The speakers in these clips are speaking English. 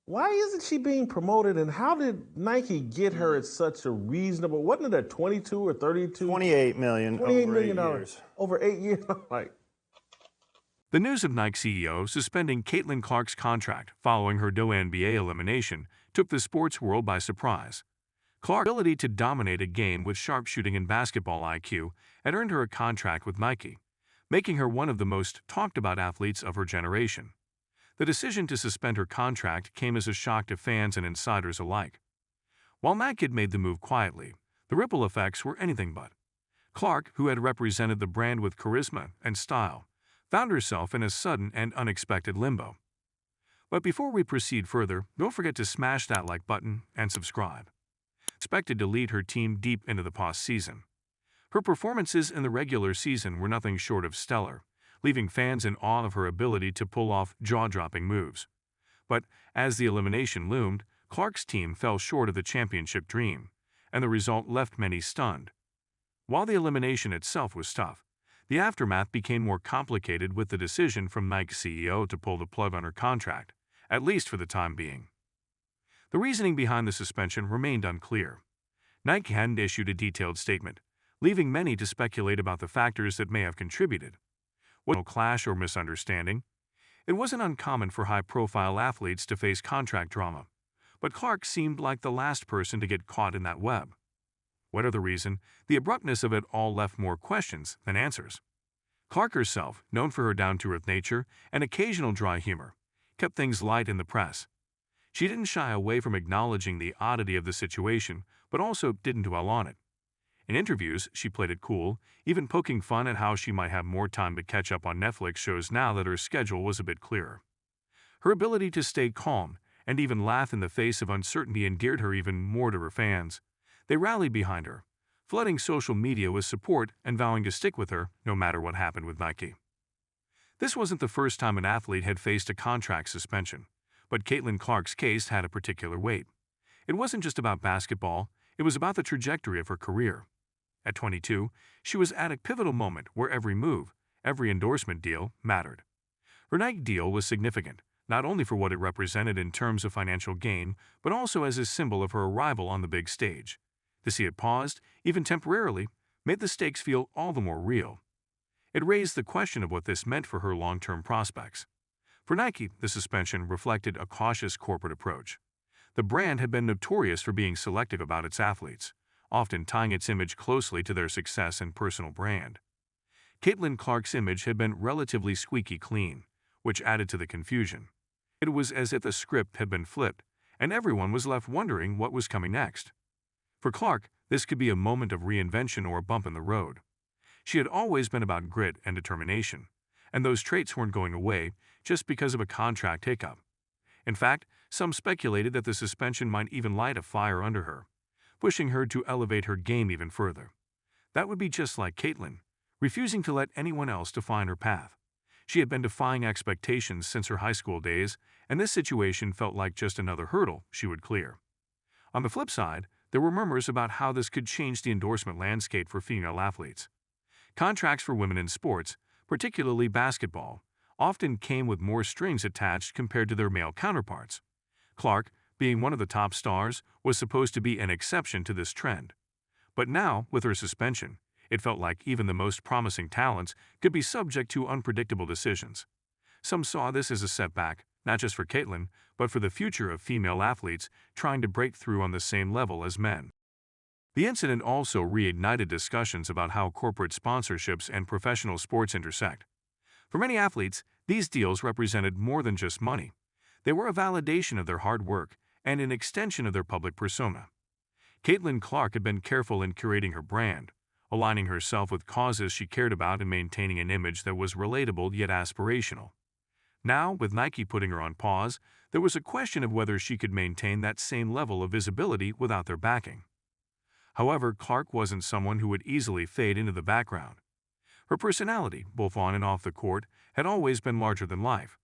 Why isn't she being promoted? And how did Nike get her at such a reasonable? Wasn't it a 22 or 32? 28 million $28 over 8 million years. over 8 years. Like, The news of Nike CEO suspending Caitlin Clark's contract following her WNBA elimination took the sports world by surprise. Clark's ability to dominate a game with sharpshooting and basketball IQ had earned her a contract with Nike, making her one of the most talked-about athletes of her generation. The decision to suspend her contract came as a shock to fans and insiders alike. While Nike had made the move quietly, the ripple effects were anything but. Clark, who had represented the brand with charisma and style, found herself in a sudden and unexpected limbo. But before we proceed further, don't forget to smash that like button and subscribe. Expected to lead her team deep into the postseason. Her performances in the regular season were nothing short of stellar, leaving fans in awe of her ability to pull off jaw-dropping moves. But as the elimination loomed, Clark's team fell short of the championship dream, and the result left many stunned. While the elimination itself was tough, the aftermath became more complicated with the decision from Nike's CEO to pull the plug on her contract, at least for the time being. The reasoning behind the suspension remained unclear. Nike hadn't issued a detailed statement, leaving many to speculate about the factors that may have contributed. Was no clash or misunderstanding? It wasn't uncommon for high-profile athletes to face contract drama, but Clark seemed like the last person to get caught in that web. Whatever the reason, the abruptness of it all left more questions than answers. Clark herself, known for her down-to-earth nature and occasional dry humor, kept things light in the press. She didn't shy away from acknowledging the oddity of the situation, but also didn't dwell on it. In interviews, she played it cool, even poking fun at how she might have more time to catch up on Netflix shows now that her schedule was a bit clearer. Her ability to stay calm and even laugh in the face of uncertainty endeared her even more to her fans. They rallied behind her, flooding social media with support and vowing to stick with her no matter what happened with Nike. This wasn't the first time an athlete had faced a contract suspension, but Caitlin Clark's case had a particular weight. It wasn't just about basketball, it was about the trajectory of her career. At 22, she was at a pivotal moment where every move, every endorsement deal, mattered. Her Nike deal was significant, not only for what it represented in terms of financial gain, but also as a symbol of her arrival on the big stage. To see it paused, even temporarily, made the stakes feel all the more real. It raised the question of what this meant for her long-term prospects. For Nike, the suspension reflected a cautious corporate approach. The brand had been notorious for being selective about its athletes, often tying its image closely to their success and personal brand. Caitlin Clark's image had been relatively squeaky clean, which added to the confusion. It was as if the script had been flipped, and everyone was left wondering what was coming next. For Clark, this could be a moment of reinvention or a bump in the road. She had always been about grit and determination, and those traits weren't going away just because of a contract hiccup. In fact, some speculated that the suspension might even light a fire under her, pushing her to elevate her game even further. That would be just like Caitlin, refusing to let anyone else define her path. She had been defying expectations since her high school days, and this situation felt like just another hurdle she would clear. On the flip side, there were murmurs about how this could change the endorsement landscape for female athletes. Contracts for women in sports, particularly basketball, often came with more strings attached compared to their male counterparts. Clark, being one of the top stars, was supposed to be an exception to this trend. But now, with her suspension, it felt like even the most promising talents could be subject to unpredictable decisions. Some saw this as a setback, not just for Caitlin, but for the future of female athletes trying to break through on the same level as men. The incident also reignited discussions about how corporate sponsorships and professional sports intersect. For many athletes, these deals represented more than just money. They were a validation of their hard work and an extension of their public persona. Caitlin Clark had been careful in curating her brand, aligning herself with causes she cared about and maintaining an image that was relatable yet aspirational. Now, with Nike putting her on pause, there was a question of whether she could maintain that same level of visibility without their backing. However, Clark wasn't someone who would easily fade into the background. Her personality, both on and off the court, had always been larger than life.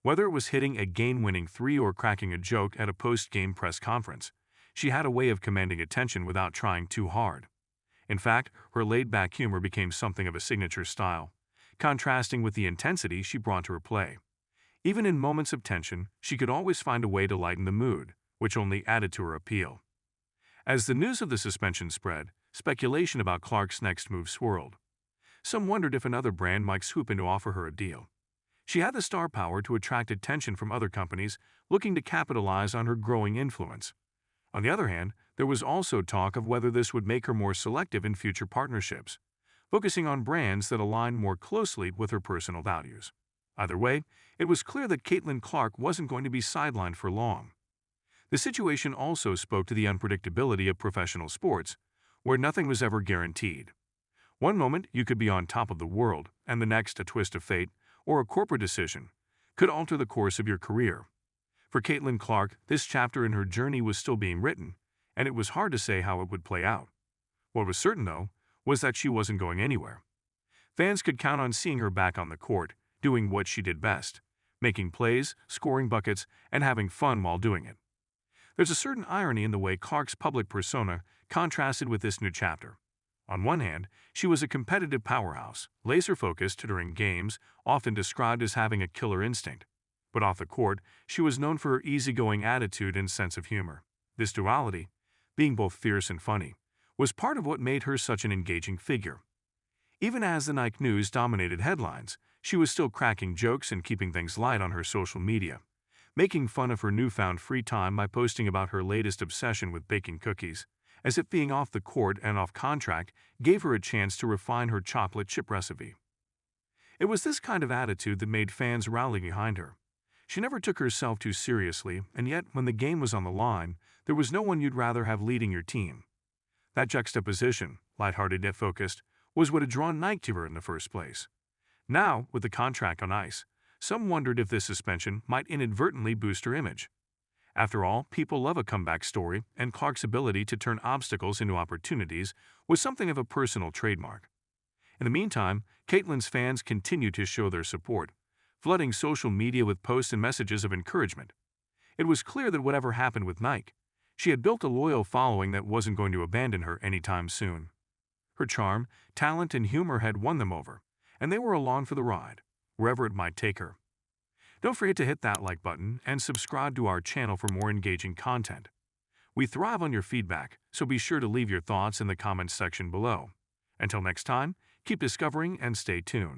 Whether it was hitting a game-winning three or cracking a joke at a post-game press conference, she had a way of commanding attention without trying too hard. In fact, her laid-back humor became something of a signature style, contrasting with the intensity she brought to her play. Even in moments of tension, she could always find a way to lighten the mood, which only added to her appeal. As the news of the suspension spread, speculation about Clark's next move swirled. Some wondered if another brand might swoop in to offer her a deal. She had the star power to attract attention from other companies looking to capitalize on her growing influence. On the other hand, there was also talk of whether this would make her more selective in future partnerships, focusing on brands that aligned more closely with her personal values. Either way, it was clear that Caitlin Clark wasn't going to be sidelined for long. The situation also spoke to the unpredictability of professional sports, where nothing was ever guaranteed. One moment you could be on top of the world, and the next a twist of fate or a corporate decision could alter the course of your career. For Caitlin Clark, this chapter in her journey was still being written, and it was hard to say how it would play out. What was certain, though, was that she wasn't going anywhere. Fans could count on seeing her back on the court, doing what she did best, making plays, scoring buckets, and having fun while doing it. There's a certain irony in the way Clark's public persona contrasted with this new chapter. On one hand, she was a competitive powerhouse, laser-focused during games, often described as having a killer instinct. But off the court, she was known for her easygoing attitude and sense of humor. This duality, being both fierce and funny, was part of what made her such an engaging figure. Even as the Nike news dominated headlines, she was still cracking jokes and keeping things light on her social media, making fun of her newfound free time by posting about her latest obsession with baking cookies, as if being off the court and off contract gave her a chance to refine her chocolate chip recipe. It was this kind of attitude that made fans rally behind her. She never took herself too seriously, and yet when the game was on the line, there was no one you'd rather have leading your team. That juxtaposition, lighthearted yet focused, was what had drawn Nike to her in the first place. Now, with the contract on ice, some wondered if this suspension might inadvertently boost her image. After all, people love a comeback story, and Clark's ability to turn obstacles into opportunities was something of a personal trademark. In the meantime, Caitlin's fans continued to show their support, flooding social media with posts and messages of encouragement. It was clear that whatever happened with Nike, she had built a loyal following that wasn't going to abandon her anytime soon. Her charm, talent, and humor had won them over, and they were along for the ride, wherever it might take her. Don't forget to hit that like button and subscribe to our channel for more engaging content. We thrive on your feedback, so be sure to leave your thoughts in the comments section below. Until next time, keep discovering and stay tuned.